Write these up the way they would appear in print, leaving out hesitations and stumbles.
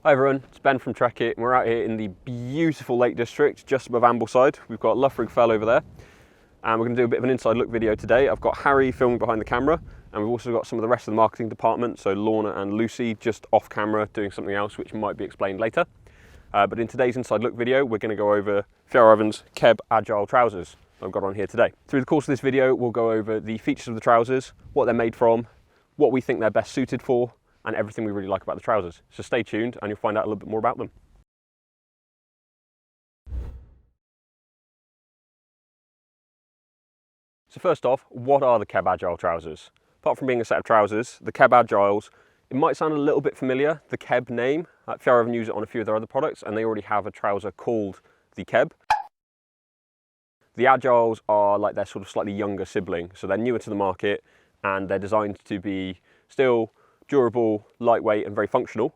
Hi everyone, it's Ben from Trekitt, and we're out here in the beautiful Lake District, just above Ambleside. We've got Loughrig Fell over there, and we're going to do a bit of an inside look video today. I've got Harry filming behind the camera, and we've also got some of the rest of the marketing department, so Lorna and Lucy just off camera doing something else which might be explained later. But in today's inside look video, we're going to go over Fjallraven Keb Agile trousers I've got on here today. Through the course of this video, we'll go over the features of the trousers, what they're made from, what we think they're best suited for, and everything we really like about the trousers. So stay tuned and you'll find out a little bit more about them. So first off, what are the Keb Agile trousers? Apart from being a set of trousers, the Keb Agiles, it might sound a little bit familiar, the Keb name. Fjallraven use it on a few of their other products, and they already have a trouser called the Keb. The Agiles are like their sort of slightly younger sibling, so they're newer to the market and they're designed to be still durable, lightweight and very functional,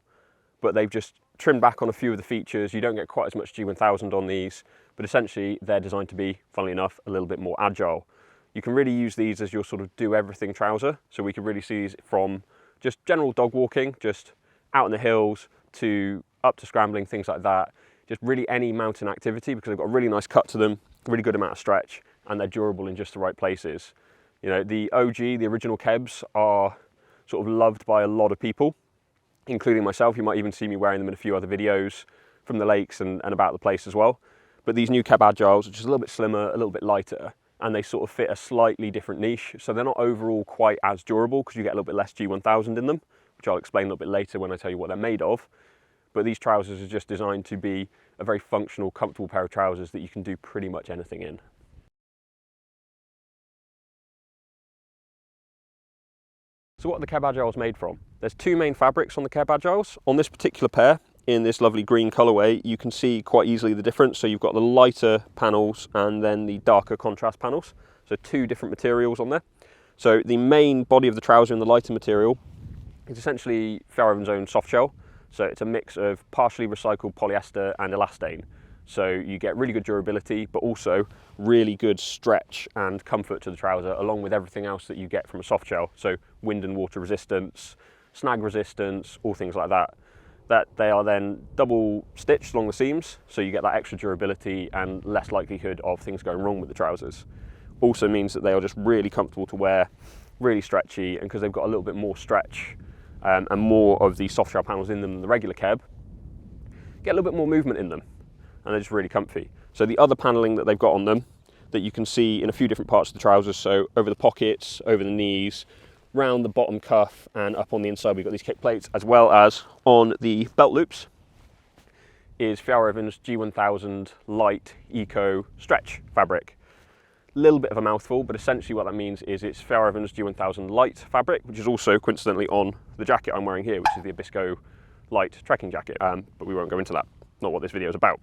but they've just trimmed back on a few of the features. You don't get quite as much G1000 on these, but essentially they're designed to be, funnily enough, a little bit more agile. You can really use these as your sort of do everything trouser, so we can really see these from just general dog walking, just out in the hills, to up to scrambling, things like that. Just really any mountain activity, because they've got a really nice cut to them, really good amount of stretch, and they're durable in just the right places. You know, the OG, the original Kebs, are sort of loved by a lot of people, including myself. You might even see me wearing them in a few other videos from the lakes and about the place as well. But these new Keb Agiles are just a little bit slimmer, a little bit lighter, and they sort of fit a slightly different niche. So they're not overall quite as durable because you get a little bit less G1000 in them, which I'll explain a little bit later when I tell you what they're made of. But these trousers are just designed to be a very functional, comfortable pair of trousers that you can do pretty much anything in. So what are the Keb Agiles made from? There's two main fabrics on the Keb Agiles. On this particular pair, in this lovely green colourway, you can see quite easily the difference. So you've got the lighter panels and then the darker contrast panels. So two different materials on there. So the main body of the trouser in the lighter material is essentially Fjallraven's own soft shell. So it's a mix of partially recycled polyester and elastane. So you get really good durability, but also really good stretch and comfort to the trouser, along with everything else that you get from a soft shell. So wind and water resistance, snag resistance, all things like that. That they are then double stitched along the seams, so you get that extra durability and less likelihood of things going wrong with the trousers. Also means that they are just really comfortable to wear, really stretchy, and because they've got a little bit more stretch and more of the soft shell panels in them than the regular Keb, get a little bit more movement in them. And they're just really comfy. So the other paneling that they've got on them that you can see in a few different parts of the trousers, so over the pockets, over the knees, round the bottom cuff, and up on the inside we've got these kick plates, as well as on the belt loops is Fjallraven's G1000 light eco stretch fabric. Little bit of a mouthful, but essentially what that means is it's Fjallraven's G1000 light fabric, which is also coincidentally on the jacket I'm wearing here, which is the Abisko light trekking jacket, but we won't go into that, not what this video is about.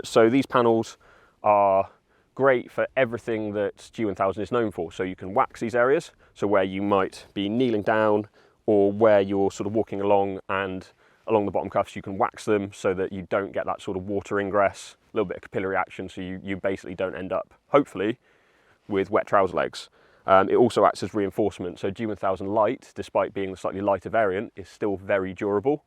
So these panels are great for everything that G1000 is known for. So you can wax these areas, so where you might be kneeling down or where you're sort of walking along and along the bottom cuffs, you can wax them so that you don't get that sort of water ingress, a little bit of capillary action, so you basically don't end up, hopefully, with wet trouser legs. It also acts as reinforcement, so G1000 light, despite being the slightly lighter variant, is still very durable,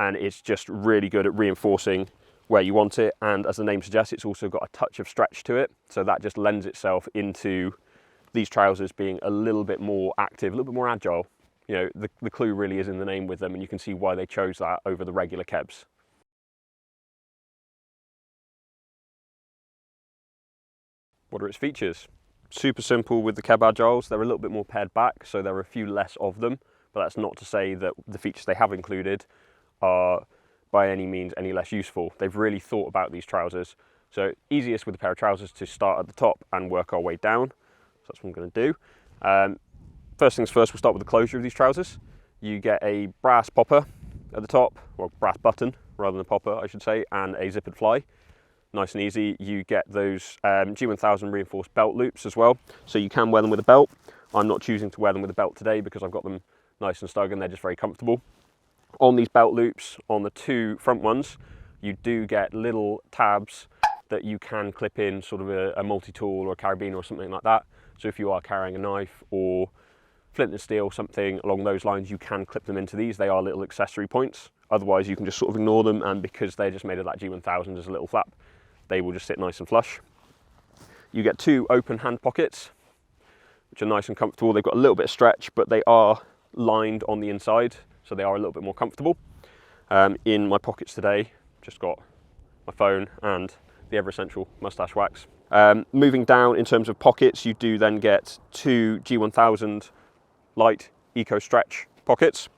and it's just really good at reinforcing where you want it, and as the name suggests, it's also got a touch of stretch to it, so that just lends itself into these trousers being a little bit more active, a little bit more agile. You know, the clue really is in the name with them, and you can see why they chose that over the regular Kebs. What are its features? Super simple with the Keb Agiles. They're a little bit more pared back, so there are a few less of them, but that's not to say that the features they have included are by any means any less useful. They've really thought about these trousers. So easiest with a pair of trousers to start at the top and work our way down. So that's what I'm going to do. First things first, we'll start with the closure of these trousers. You get a brass popper at the top, or brass button rather than a popper I should say, and a zippered fly. Nice and easy. You get those G1000 reinforced belt loops as well, so you can wear them with a belt. I'm not choosing to wear them with a belt today because I've got them nice and snug and they're just very comfortable. On these belt loops, on the two front ones, you do get little tabs that you can clip in, sort of a multi-tool or a carabiner or something like that. So if you are carrying a knife or flint and steel, something along those lines, you can clip them into these. They are little accessory points. Otherwise you can just sort of ignore them, and because they're just made of that G1000 as a little flap, they will just sit nice and flush. You get 2 open hand pockets, which are nice and comfortable. They've got a little bit of stretch, but they are lined on the inside, so they are a little bit more comfortable. In my pockets today, just got my phone and the ever essential mustache wax. Moving down in terms of pockets, you do then get 2 G1000 light eco stretch pockets.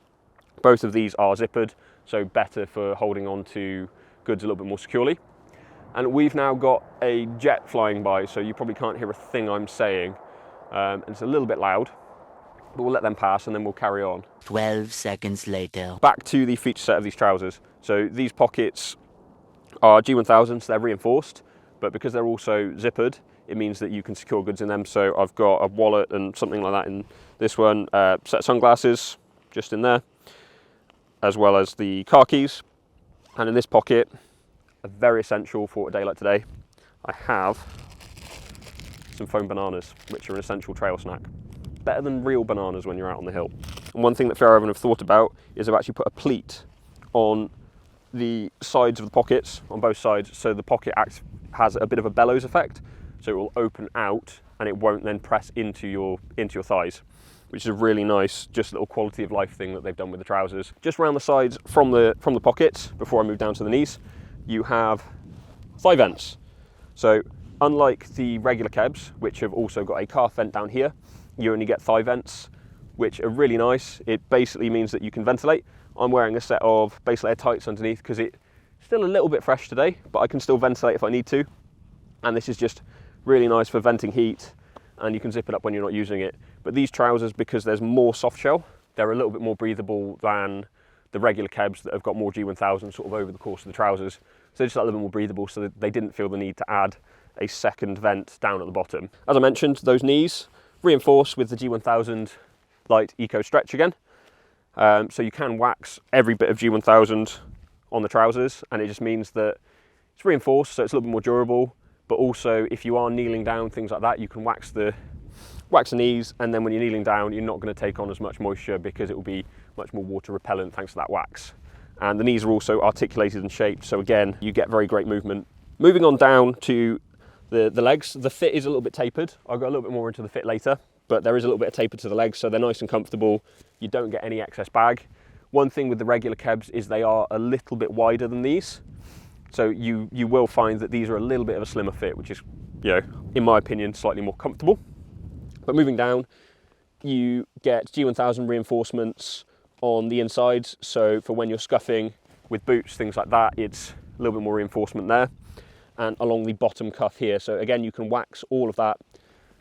Both of these are zippered, so better for holding on to goods a little bit more securely. And we've now got a jet flying by, so you probably can't hear a thing I'm saying. And it's a little bit loud, but we'll let them pass and then we'll carry on. 12 seconds later. Back to the feature set of these trousers. So these pockets are G1000s, they're reinforced, but because they're also zippered, it means that you can secure goods in them. So I've got a wallet and something like that in this one, set of sunglasses just in there, as well as the car keys. And in this pocket, very essential for a day like today, I have some foam bananas, which are an essential trail snack. Better than real bananas when you're out on the hill. And one thing that Fjallraven have thought about is I've actually put a pleat on the sides of the pockets, on both sides, so the pocket has a bit of a bellows effect, so it will open out and it won't then press into your thighs, which is a really nice, just little quality of life thing that they've done with the trousers. Just around the sides from the pockets, before I move down to the knees, you have thigh vents. So unlike the regular Kebs, which have also got a calf vent down here, you only get thigh vents, which are really nice. It basically means that you can ventilate. I'm wearing a set of base layer tights underneath because it's still a little bit fresh today, but I can still ventilate if I need to. And this is just really nice for venting heat, and you can zip it up when you're not using it. But these trousers, because there's more soft shell, they're a little bit more breathable than the regular Kebs that have got more G1000 sort of over the course of the trousers. So they're just a little bit more breathable, so that they didn't feel the need to add a second vent down at the bottom. As I mentioned, those knees reinforced with the G1000 light eco stretch again. So you can wax every bit of G1000 on the trousers, and it just means that it's reinforced, so it's a little bit more durable. But also, if you are kneeling down, things like that, you can wax the knees, and then when you're kneeling down, you're not going to take on as much moisture because it will be much more water repellent thanks to that wax. And the knees are also articulated and shaped, so again, you get very great movement. Moving on down to the legs, the fit is a little bit tapered. I'll go a little bit more into the fit later, but there is a little bit of taper to the legs, so they're nice and comfortable. You don't get any excess bag. One thing with the regular Kebs is they are a little bit wider than these. So you will find that these are a little bit of a slimmer fit, which is, you know, in my opinion, slightly more comfortable. But moving down, you get G1000 reinforcements on the insides. So for when you're scuffing with boots, things like that, it's a little bit more reinforcement there. And along the bottom cuff here. So again, you can wax all of that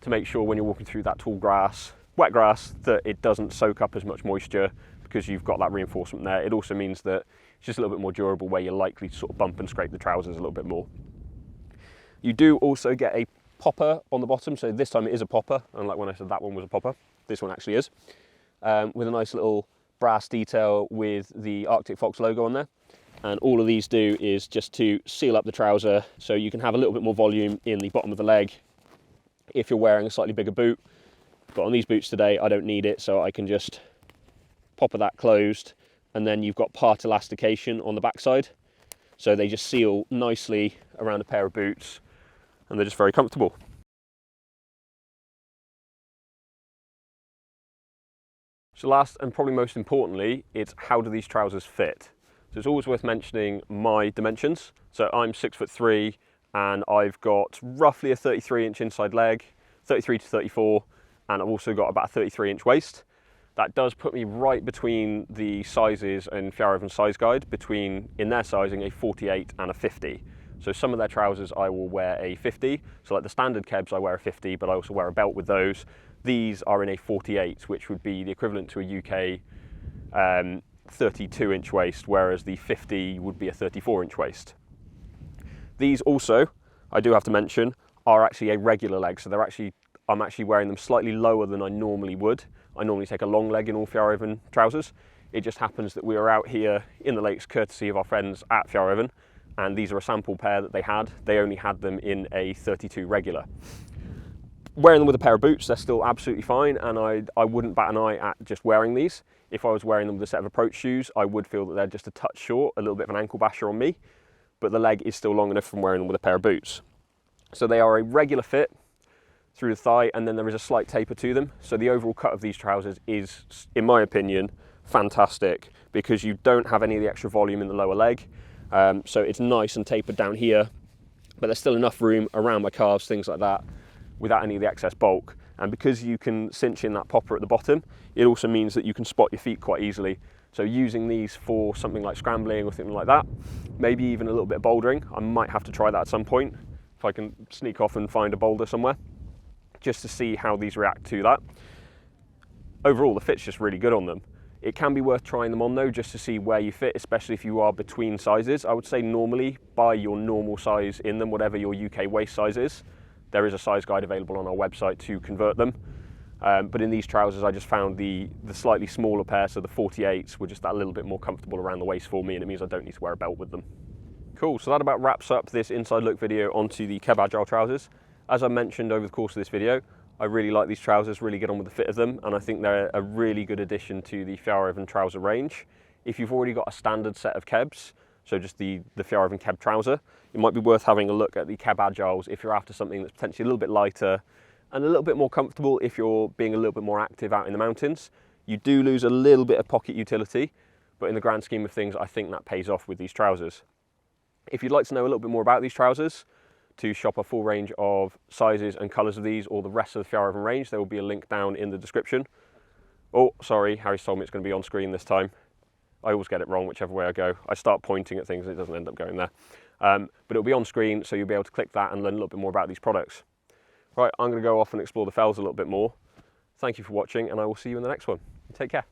to make sure when you're walking through that tall grass, wet grass, that it doesn't soak up as much moisture because you've got that reinforcement there. It also means that it's just a little bit more durable, where you're likely to sort of bump and scrape the trousers a little bit more. You do also get a popper on the bottom, so this time it is a popper, unlike when I said that one was a popper. This one actually is, with a nice little brass detail with the Arctic Fox logo on there. And all of these do is just to seal up the trouser, so you can have a little bit more volume in the bottom of the leg if you're wearing a slightly bigger boot. But on these boots today, I don't need it, so I can just popper that closed, and then you've got part elastication on the backside, so they just seal nicely around a pair of boots, and they're just very comfortable. So last and probably most importantly, it's how do these trousers fit? So it's always worth mentioning my dimensions. So I'm 6'3", and I've got roughly a 33-inch inside leg, 33 to 34, and I've also got about a 33-inch waist. That does put me right between the sizes in Fjallraven size guide, between, in their sizing, a 48 and a 50. So some of their trousers I will wear a 50. So like the standard Kebs, I wear a 50, but I also wear a belt with those. These are in a 48, which would be the equivalent to a UK 32-inch waist, whereas the 50 would be a 34-inch waist. These also, I do have to mention, are actually a regular leg. So I'm actually wearing them slightly lower than I normally would. I normally take a long leg in all Fjallraven trousers. It just happens that we are out here in the lakes courtesy of our friends at Fjallraven, and these are a sample pair that they had. They only had them in a 32 regular. Wearing them with a pair of boots, they're still absolutely fine, and I wouldn't bat an eye at just wearing these. If I was wearing them with a set of approach shoes, I would feel that they're just a touch short, a little bit of an ankle basher on me, but the leg is still long enough from wearing them with a pair of boots. So they are a regular fit through the thigh, and then there is a slight taper to them. So the overall cut of these trousers is, in my opinion, fantastic, because you don't have any of the extra volume in the lower leg. So it's nice and tapered down here, but there's still enough room around my calves, things like that, without any of the excess bulk. And because you can cinch in that popper at the bottom, it also means that you can spot your feet quite easily. So using these for something like scrambling or something like that, maybe even a little bit of bouldering, I might have to try that at some point, if I can sneak off and find a boulder somewhere, just to see how these react to that. Overall, the fit's just really good on them. It can be worth trying them on though, just to see where you fit, especially if you are between sizes. I would say normally buy your normal size in them, whatever your UK waist size is. There is a size guide available on our website to convert them. But in these trousers, I just found the slightly smaller pair, so the 48s, were just that little bit more comfortable around the waist for me, and it means I don't need to wear a belt with them. Cool, so that about wraps up this inside look video onto the Keb Agile trousers. As I mentioned over the course of this video, I really like these trousers, really get on with the fit of them, and I think they're a really good addition to the Fjallraven trouser range. If you've already got a standard set of Kebs, so just the Fjallraven Keb trouser, it might be worth having a look at the Keb Agiles if you're after something that's potentially a little bit lighter and a little bit more comfortable if you're being a little bit more active out in the mountains. You do lose a little bit of pocket utility, but in the grand scheme of things, I think that pays off with these trousers. If you'd like to know a little bit more about these trousers, to shop a full range of sizes and colours of these or the rest of the Fjallraven range, there will be a link down in the description. Oh, sorry, Harry's told me it's going to be on screen this time. I always get it wrong whichever way I go. I start pointing at things and it doesn't end up going there. But it'll be on screen, so you'll be able to click that and learn a little bit more about these products. Right, I'm going to go off and explore the fells a little bit more. Thank you for watching, and I will see you in the next one. Take care.